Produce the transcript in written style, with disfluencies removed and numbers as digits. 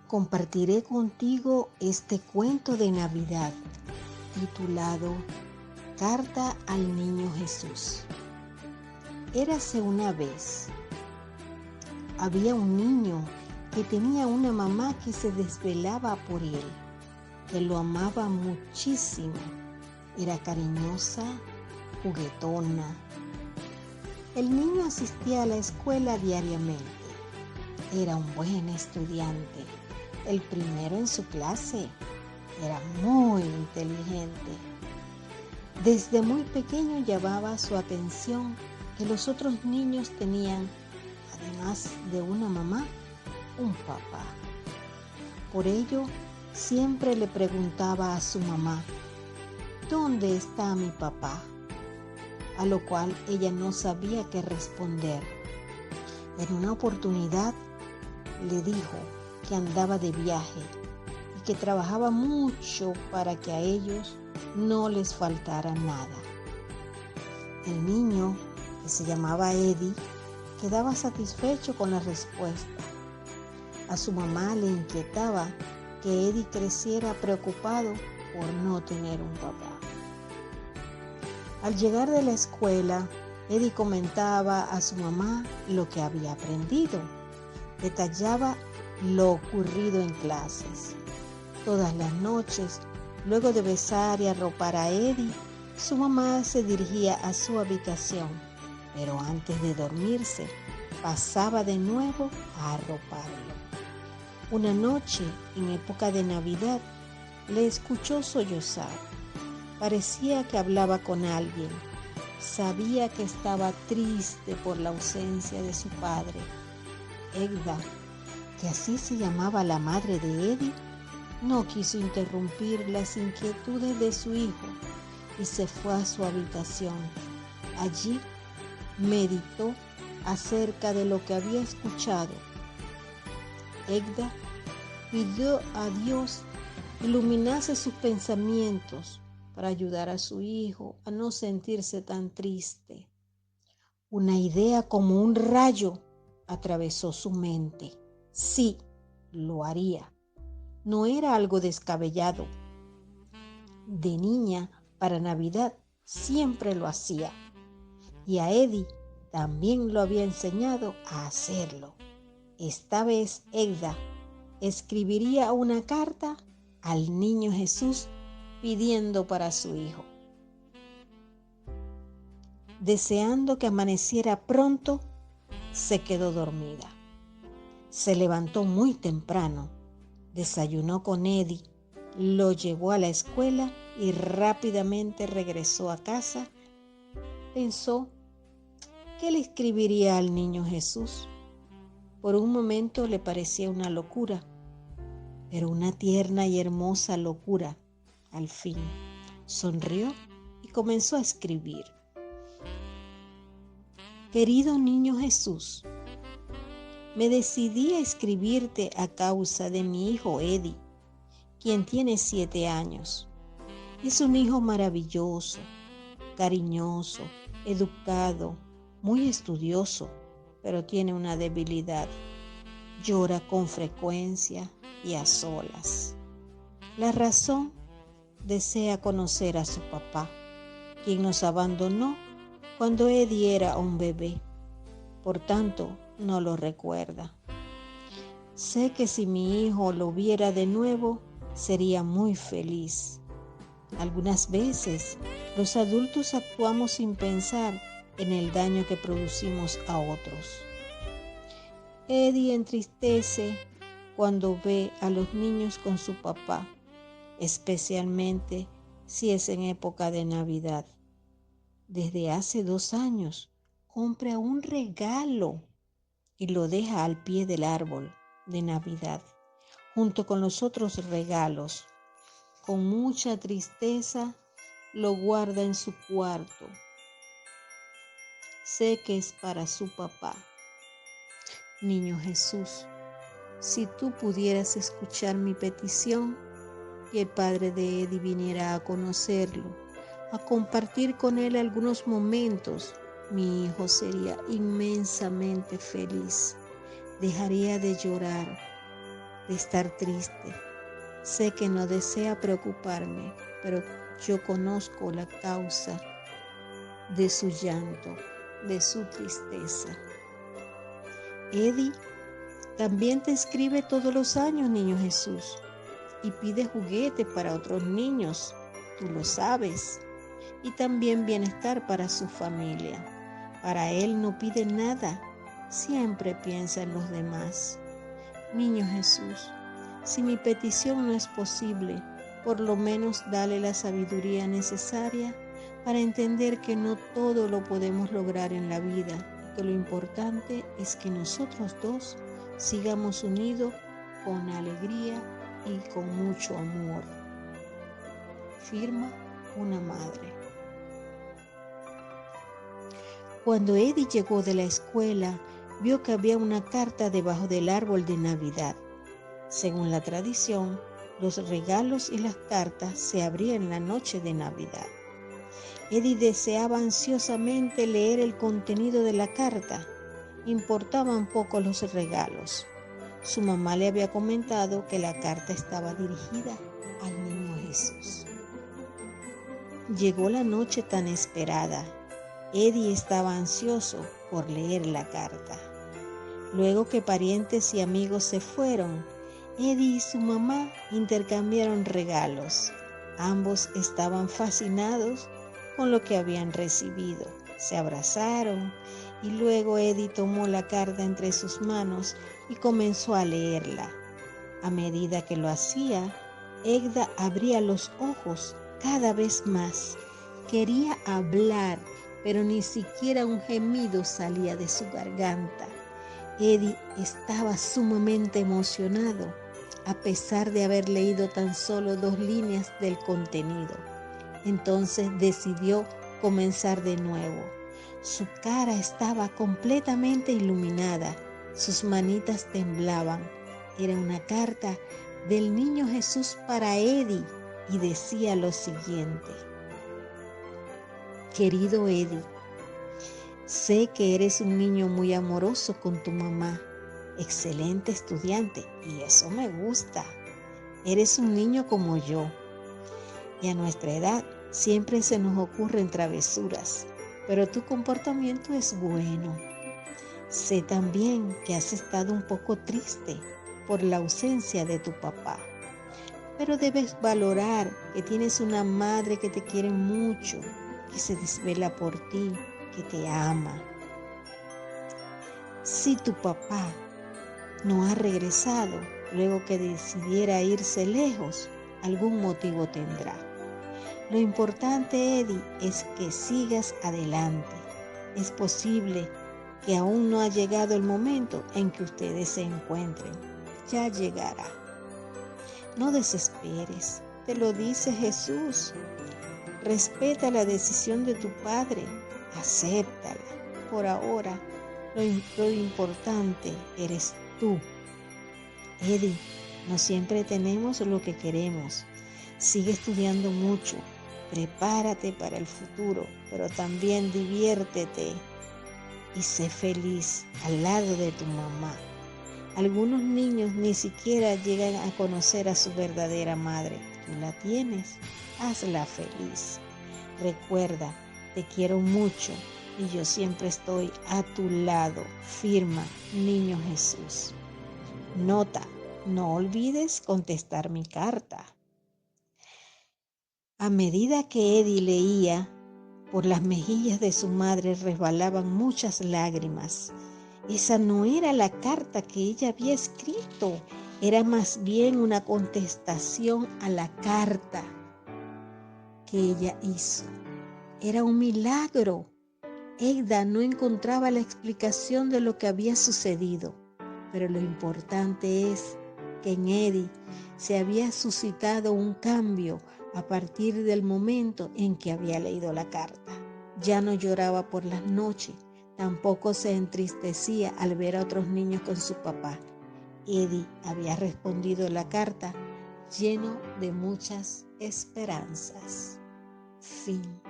Compartiré contigo este cuento de Navidad titulado Carta al Niño Jesús. Érase una vez. Había un niño que tenía una mamá que se desvelaba por él, que lo amaba muchísimo. Era cariñosa, juguetona. El niño asistía a la escuela diariamente. Era un buen estudiante, el primero en su clase. Era muy inteligente. Desde muy pequeño llamaba su atención que los otros niños tenían, además de una mamá, un papá. Por ello, siempre le preguntaba a su mamá, ¿dónde está mi papá? A lo cual ella no sabía qué responder. En una oportunidad le dijo que andaba de viaje y que trabajaba mucho para que a ellos no les faltara nada. El niño, que se llamaba Eddie, quedaba satisfecho con la respuesta. A su mamá le inquietaba que Eddie creciera preocupado por no tener un papá. Al llegar de la escuela, Eddie comentaba a su mamá lo que había aprendido. Detallaba lo ocurrido en clases. Todas las noches, luego de besar y arropar a Eddie, su mamá se dirigía a su habitación, pero antes de dormirse, pasaba de nuevo a arroparlo. Una noche, en época de Navidad, le escuchó sollozar. Parecía que hablaba con alguien. Sabía que estaba triste por la ausencia de su padre. Egda, que así se llamaba la madre de Eddie, no quiso interrumpir las inquietudes de su hijo y se fue a su habitación. Allí meditó acerca de lo que había escuchado. Egda pidió a Dios iluminase sus pensamientos para ayudar a su hijo a no sentirse tan triste. Una idea como un rayo atravesó su mente. Sí, lo haría. No era algo descabellado. De niña, para Navidad, siempre lo hacía. Y a Eddie también lo había enseñado a hacerlo. Esta vez, Egda escribiría una carta al niño Jesús pidiendo para su hijo. Deseando que amaneciera pronto, se quedó dormida. Se levantó muy temprano, desayunó con Eddie, lo llevó a la escuela y rápidamente regresó a casa. Pensó que le escribiría al niño Jesús. Por un momento le parecía una locura, pero una tierna y hermosa locura. Al fin, sonrió y comenzó a escribir. Querido niño Jesús, me decidí a escribirte a causa de mi hijo Eddie, quien tiene 7 años. Es un hijo maravilloso, cariñoso, educado, muy estudioso, pero tiene una debilidad. Llora con frecuencia y a solas. La razón, desea conocer a su papá, quien nos abandonó cuando Eddie era un bebé. Por tanto, no lo recuerda. Sé que si mi hijo lo viera de nuevo, sería muy feliz. Algunas veces, los adultos actuamos sin pensar en el daño que producimos a otros. Eddie entristece cuando ve a los niños con su papá, especialmente si es en época de Navidad. Desde hace 2 años, compra un regalo y lo deja al pie del árbol de Navidad, junto con los otros regalos. Con mucha tristeza, lo guarda en su cuarto. Sé que es para su papá. Niño Jesús, si tú pudieras escuchar mi petición y el padre de Eddie viniera a conocerlo, a compartir con él algunos momentos, mi hijo sería inmensamente feliz. Dejaría de llorar de estar triste. Sé que no desea preocuparme, pero yo conozco la causa de su llanto, de su tristeza. Eddie también te escribe todos los años, niño Jesús, y pide juguetes para otros niños, tú lo sabes, y también bienestar para su familia. Para él no pide nada, siempre piensa en los demás. Niño Jesús, si mi petición no es posible, por lo menos dale la sabiduría necesaria para entender que no todo lo podemos lograr en la vida y que lo importante es que nosotros dos sigamos unidos con alegría y con mucho amor. Firma una madre. Cuando Eddie llegó de la escuela, vio que había una carta debajo del árbol de Navidad. Según la tradición, los regalos y las cartas se abrían la noche de Navidad. Eddie deseaba ansiosamente leer el contenido de la carta. Importaban poco los regalos. Su mamá le había comentado que la carta estaba dirigida al niño Jesús. Llegó la noche tan esperada. Eddie estaba ansioso por leer la carta. Luego que parientes y amigos se fueron, Eddie y su mamá intercambiaron regalos. Ambos estaban fascinados con lo que habían recibido. Se abrazaron y luego Eddie tomó la carta entre sus manos y comenzó a leerla. A medida que lo hacía, Egda abría los ojos cada vez más. Quería hablar, pero ni siquiera un gemido salía de su garganta. Eddie estaba sumamente emocionado, a pesar de haber leído tan solo 2 líneas del contenido. Entonces decidió comenzar de nuevo. Su cara estaba completamente iluminada, sus manitas temblaban. Era una carta del niño Jesús para Eddie y decía lo siguiente: Querido Eddie, sé que eres un niño muy amoroso con tu mamá, excelente estudiante, y eso me gusta. Eres un niño como yo, y a nuestra edad siempre se nos ocurren travesuras, pero tu comportamiento es bueno. Sé también que has estado un poco triste por la ausencia de tu papá, pero debes valorar que tienes una madre que te quiere mucho, que se desvela por ti, que te ama. Si tu papá no ha regresado luego que decidiera irse lejos, algún motivo tendrá. Lo importante, Eddie, es que sigas adelante. Es posible que aún no ha llegado el momento en que ustedes se encuentren. Ya llegará. No desesperes, te lo dice Jesús. Respeta la decisión de tu padre, acéptala. Por ahora, lo importante eres tú. Eddie, no siempre tenemos lo que queremos. Sigue estudiando mucho, prepárate para el futuro, pero también diviértete y sé feliz al lado de tu mamá. Algunos niños ni siquiera llegan a conocer a su verdadera madre. Tú la tienes, hazla feliz. Recuerda, te quiero mucho y yo siempre estoy a tu lado. Firma, niño Jesús. Nota, no olvides contestar mi carta. A medida que Eddie leía, por las mejillas de su madre resbalaban muchas lágrimas. Esa no era la carta que ella había escrito, era más bien una contestación a la carta que ella hizo. Era un milagro. Egda no encontraba la explicación de lo que había sucedido, pero lo importante es que en Eddie se había suscitado un cambio a partir del momento en que había leído la carta. Ya no lloraba por las noches, tampoco se entristecía al ver a otros niños con su papá. Eddie había respondido la carta lleno de muchas esperanzas. Fin.